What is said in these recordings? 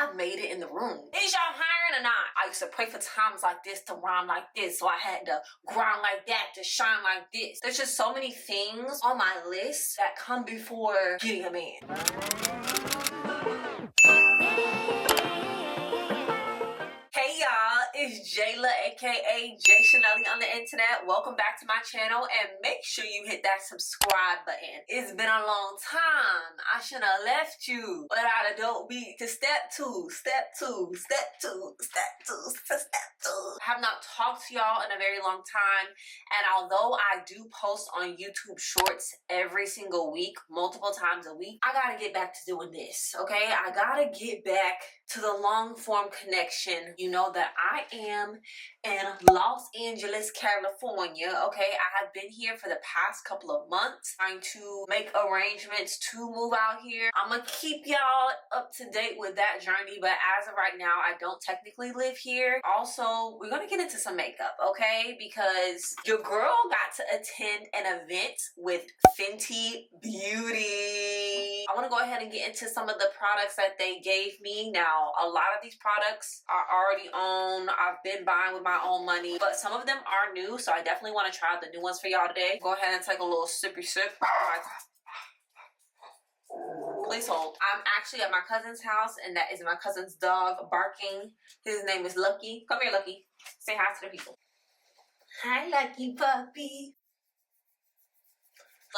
I've made it in the room. Is y'all hiring or not? I used to pray for times like this to rhyme like this, so I had to grind like that to shine like this. There's just so many things on my list that come before getting a man. Hey y'all, it's Jayla aka JaiChanellie on the internet. Welcome back to my channel and make sure you hit that subscribe button. It's been a long time. I shouldn't have left you without a dope beat to step two, step two, step two, step two, step two. I have not talked to y'all in a very long time, and although I do post on YouTube Shorts every single week, multiple times a week, I gotta get back to doing this, okay? I gotta get back to the long form connection. You know that I am in Los Angeles, California, okay? I have been here for the past couple of months trying to make arrangements to move out here. I'm gonna keep y'all up to date with that journey, but as of right now, I don't technically live here. Also, we're gonna get into some makeup, okay? Because your girl got to attend an event with Fenty Beauty. I wanna go ahead and get into some of the products that they gave me. Now, a lot of these products are already owned. I've been buying with my own money, but some of them are new, so I definitely want to try out the new ones for y'all today. Go ahead and take a little sippy sip. Please hold. I'm actually at my cousin's house, and that is my cousin's dog barking. His name is Lucky. Come here, Lucky. Say hi to the people. Hi, Lucky puppy.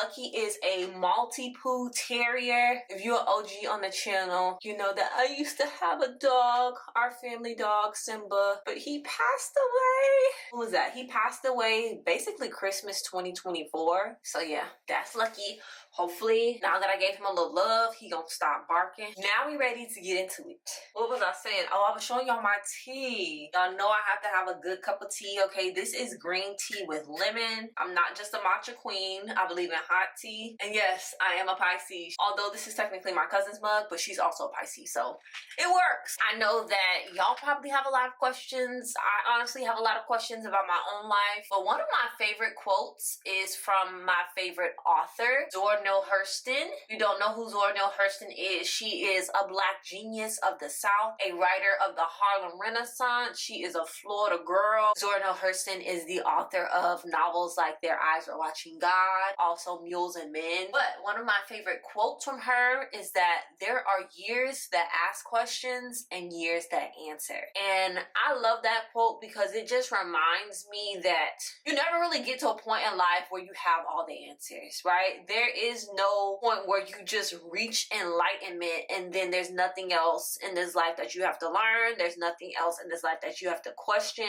Lucky is a Maltipoo Terrier. If you're an OG on the channel, you know that I used to have a dog, our family dog, Simba, but he passed away. What was that? He passed away basically Christmas 2024. So yeah, that's Lucky. Hopefully, now that I gave him a little love, he gonna stop barking. Now we ready to get into it. What was I saying? Oh, I was showing y'all my tea. Y'all know I have to have a good cup of tea, okay? This is green tea with lemon. I'm not just a matcha queen. I believe in hot tea. And yes, I am a Pisces. Although this is technically my cousin's mug, but she's also a Pisces, so it works. I know that y'all probably have a lot of questions. I honestly have a lot of questions about my own life, but one of my favorite quotes is from my favorite author, Zora Neale Hurston. If you don't know who Zora Neale Hurston is, she is a Black genius of the South, a writer of the Harlem Renaissance. She is a Florida girl. Zora Neale Hurston is the author of novels like Their Eyes Are Watching God, also Mules and Men. But one of my favorite quotes from her is that there are years that ask questions and years that answer. And I love that quote because it just reminds me that you never really get to a point in life where you have all the answers, right? There is no point where you just reach enlightenment and then there's nothing else in this life that you have to learn. There's nothing else in this life that you have to question.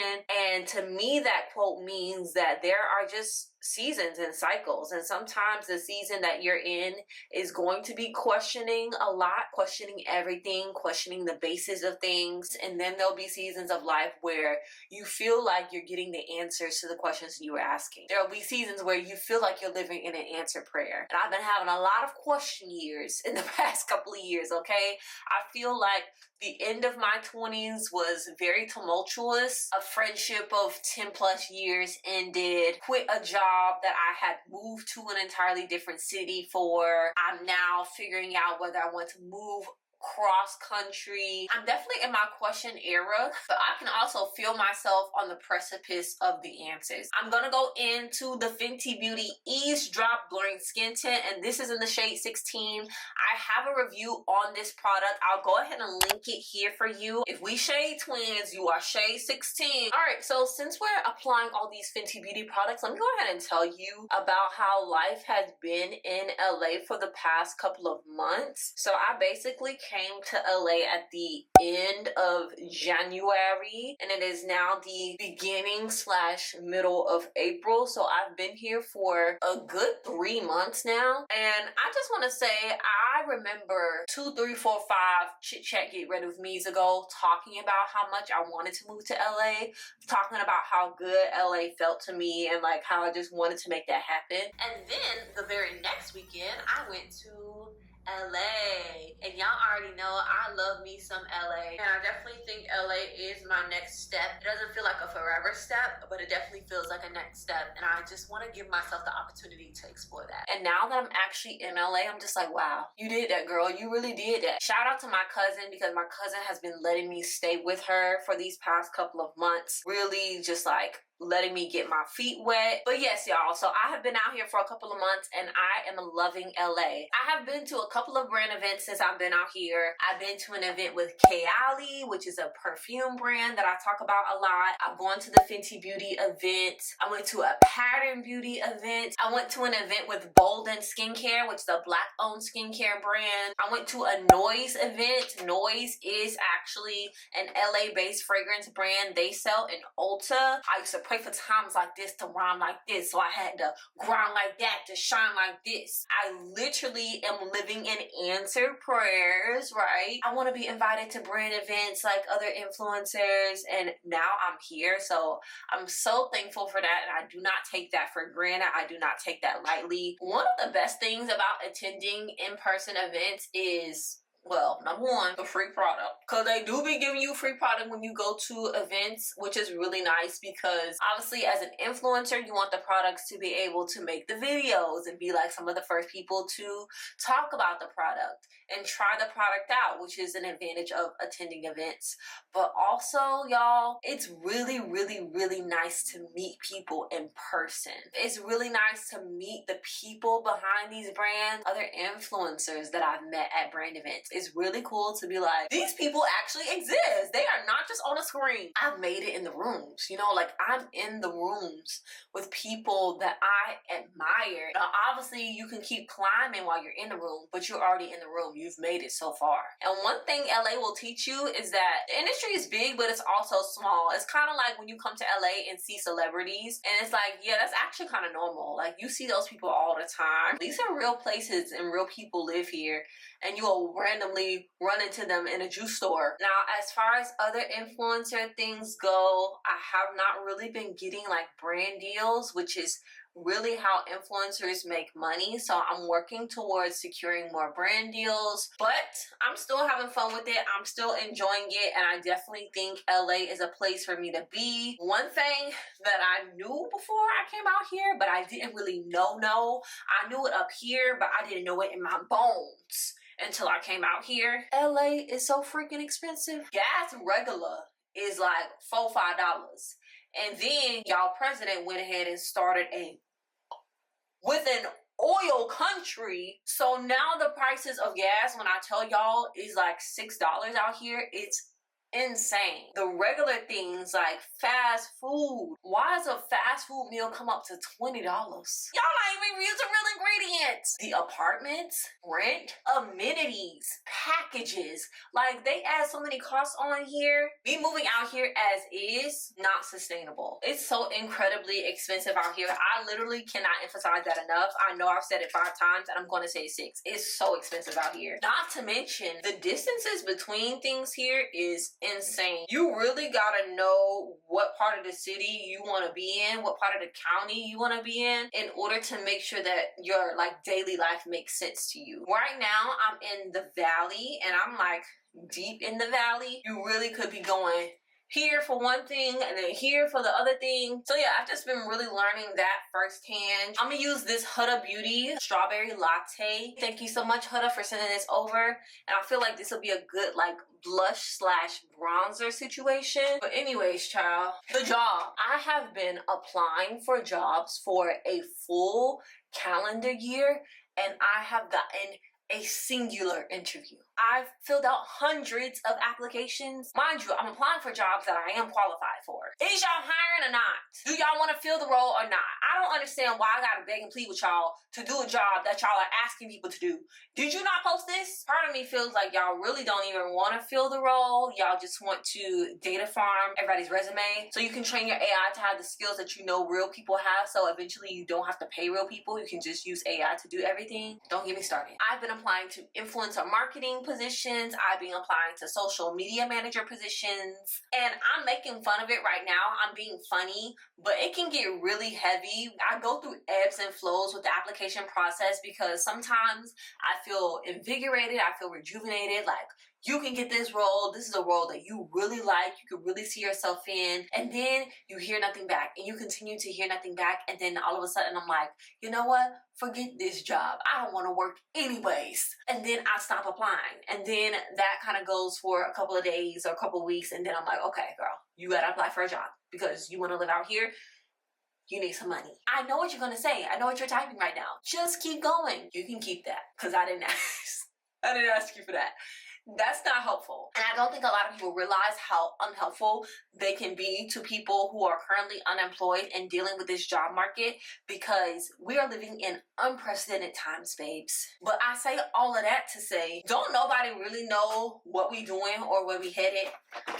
And to me, that quote means that there are just seasons and cycles, and sometimes the season that you're in is going to be questioning a lot, questioning everything, questioning the basis of things, and then there'll be seasons of life where you feel like you're getting the answers to the questions you were asking. There'll be seasons where you feel like you're living in an answered prayer, and I've been having a lot of question years in the past couple of years, okay? I feel like the end of my 20s was very tumultuous. A friendship of 10 plus years ended, quit a job that I had moved to an entirely different city for. I'm now figuring out whether I want to move cross country. I'm definitely in my question era, but I can also feel myself on the precipice of the answers. I'm gonna go into the Fenty Beauty Eavesdrop Blurring Skin Tint, and this is in the shade 16. I have a review on this product. I'll go ahead and link it here for you. If we shade twins, you are shade 16. All right, so since we're applying all these Fenty Beauty products, let me go ahead and tell you about how life has been in LA for the past couple of months. So I basically came to LA at the end of January, and it is now the beginning slash middle of April. So I've been here for a good 3 months now, and I just want to say I remember 2, 3, 4, 5 chit chat get ready with me's ago talking about how much I wanted to move to LA, talking about how good LA felt to me and like how I just wanted to make that happen. And then the very next weekend I went to LA. And y'all already know I love me some LA. And I definitely think LA is my next step. It doesn't feel like a forever step, but it definitely feels like a next step. And I just want to give myself the opportunity to explore that. And now that I'm actually in LA, I'm just like, wow, you did that, girl. You really did that. Shout out to my cousin, because my cousin has been letting me stay with her for these past couple of months. Really just like letting me get my feet wet. But yes, y'all, so I have been out here for a couple of months and I am loving LA. I have been to a couple of brand events since I've been out here. I've been to an event with JaiChanellie, which is a perfume brand that I talk about a lot. I've gone to the Fenty Beauty event. I went to a Pattern Beauty event. I went to an event with Bolden Skincare, which is a black-owned skincare brand. I went to a Noise event. Noise is actually an LA-based fragrance brand. They sell in Ulta. I used to pray for times like this to rhyme like this, so I had to grind like that to shine like this. I literally am living in answered prayers, right? I want to be invited to brand events like other influencers, and now I'm here, so I'm so thankful for that, and I do not take that for granted. I do not take that lightly. One of the best things about attending in-person events is, well, number one, the free product. Because they do be giving you free product when you go to events, which is really nice because obviously as an influencer, you want the products to be able to make the videos and be like some of the first people to talk about the product and try the product out, which is an advantage of attending events. But also, y'all, it's really, really, really nice to meet people in person. It's really nice to meet the people behind these brands, other influencers that I've met at brand events. It's really cool to be like, these people actually exist. They are not just on a screen. I've made it in the rooms, you know, like I'm in the rooms with people that I admire. Now, obviously, you can keep climbing while you're in the room, but you're already in the room. You've made it so far. And one thing LA will teach you is that the industry is big, but it's also small. It's kind of like when you come to LA and see celebrities, and it's like, yeah, that's actually kind of normal. Like, you see those people all the time. These are real places and real people live here, and you will randomly run into them in a juice store. Now, as far as other influencer things go, I have not really been getting like brand deals, which is really how influencers make money. So I'm working towards securing more brand deals, but I'm still having fun with it. I'm still enjoying it, and I definitely think LA is a place for me to be. One thing that I knew before I came out here, but I didn't really know, I knew it up here, but I didn't know it in my bones until I came out here. LA is so freaking expensive. Gas regular is like $4-5. And then y'all president went ahead and started with an oil country. So now the prices of gas, when I tell y'all, is like $6 out here. It's insane. The regular things like fast food. Why does a fast food meal come up to $20? Y'all not even using real ingredients. The apartments, rent, amenities, packages. Like, they add so many costs on here. Me moving out here as is not sustainable. It's so incredibly expensive out here. I literally cannot emphasize that enough. I know I've said it 5 times and I'm going to say 6. It's so expensive out here. Not to mention the distances between things here is insane. You really gotta know what part of the city you want to be in, what part of the county you want to be in order to make sure that your like daily life makes sense to you. Right now I'm in the valley and I'm like deep in the valley. You really could be going here for one thing and then here for the other thing. So yeah, I've just been really learning that firsthand. I'm gonna use this Huda Beauty strawberry latte. Thank you so much, Huda, for sending this over. And I feel like this will be a good like blush / bronzer situation. But anyways, child, the job. I have been applying for jobs for a full calendar year and I have gotten a singular interview. I've filled out hundreds of applications. Mind you, I'm applying for jobs that I am qualified for. Is y'all hiring or not? Do y'all want to fill the role or not? I don't understand why I gotta beg and plead with y'all to do a job that y'all are asking people to do. Did you not post this? Part of me feels like y'all really don't even want to fill the role. Y'all just want to data farm everybody's resume so you can train your AI to have the skills that you know real people have, so eventually you don't have to pay real people. You can just use AI to do everything. Don't get me started. I've been applying to influencer marketing positions. I've been applying to social media manager positions, and I'm making fun of it right now. I'm being funny, but it can get really heavy. I go through ebbs and flows with the application process because sometimes I feel invigorated, I feel rejuvenated, like you can get this role. This is a role that you really like, you can really see yourself in, and then you hear nothing back, and you continue to hear nothing back, and then all of a sudden I'm like, you know what? Forget this job. I don't want to work anyways. And then I stop applying, and then that kind of goes for a couple of days or a couple of weeks, and then I'm like, okay, girl, you gotta apply for a job because you want to live out here. You need some money. I know what you're gonna say. I know what you're typing right now. Just keep going. You can keep that because I didn't ask. I didn't ask you for that. That's not helpful. And I don't think a lot of people realize how unhelpful they can be to people who are currently unemployed and dealing with this job market, because we are living in unprecedented times, babes. But I say all of that to say, don't nobody really know what we doing or where we headed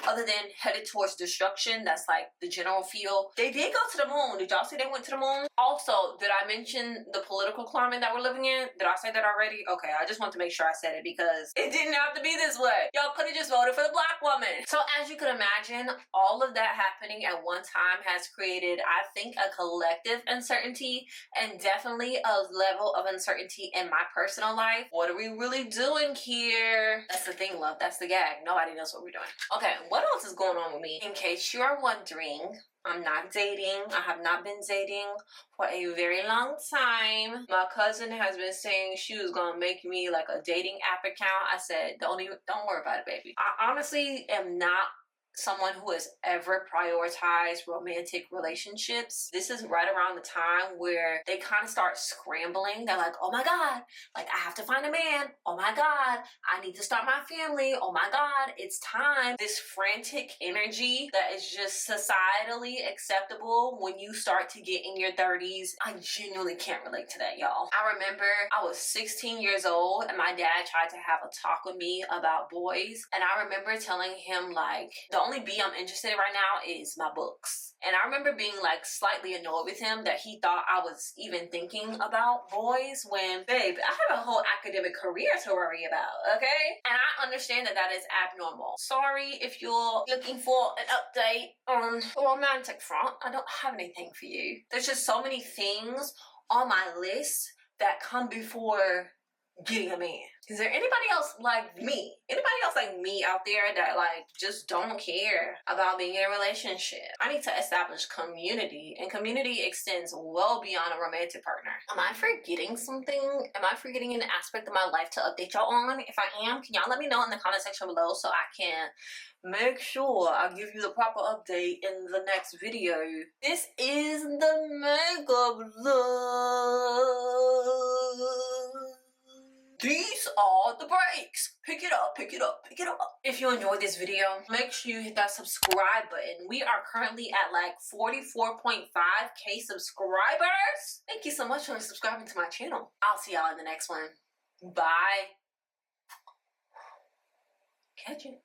other than headed towards destruction. That's like the general feel. They did go to the moon. Did y'all see they went to the moon? Also, did I mention the political climate that we're living in? Did I say that already? Okay, I just want to make sure I said it because it didn't have to be this way. Y'all could have just voted for the black woman. So as you could imagine, all of that happening at one time has created, I think, a collective uncertainty and definitely a level of uncertainty in my personal life. What are we really doing here? That's the thing, love. That's the gag. Nobody knows what we're doing. Okay, what else is going on with me? In case you are wondering, I'm not dating. I have not been dating for a very long time. My cousin has been saying she was gonna make me like a dating app account. I said, don't worry about it, baby. I honestly am not someone who has ever prioritized romantic relationships. This is right around the time where they kind of start scrambling. They're like, oh my God, like I have to find a man. Oh my God, I need to start my family. Oh my God, it's time. This frantic energy that is just societally acceptable when you start to get in your 30s. I genuinely can't relate to that, y'all. I remember I was 16 years old and my dad tried to have a talk with me about boys. And I remember telling him like, the only B I'm interested in right now is my books. And I remember being like slightly annoyed with him that he thought I was even thinking about boys when, babe, I have a whole academic career to worry about, okay? And I understand that that is abnormal. Sorry if you're looking for an update on a romantic front. I don't have anything for you. There's just so many things on my list that come before getting a man. Is there anybody else like me? Anybody else like me out there that like just don't care about being in a relationship? I need to establish community, and community extends well beyond a romantic partner. Am I forgetting something? Am I forgetting an aspect of my life to update y'all on? If I am, can y'all let me know in the comment section below so I can make sure I give you the proper update in the next video. This is the makeup look. These are the breaks. Pick it up, pick it up, pick it up. If you enjoyed this video, make sure you hit that subscribe button. We are currently at like 44.5K subscribers. Thank you so much for subscribing to my channel. I'll see y'all in the next one. Bye. Catch it.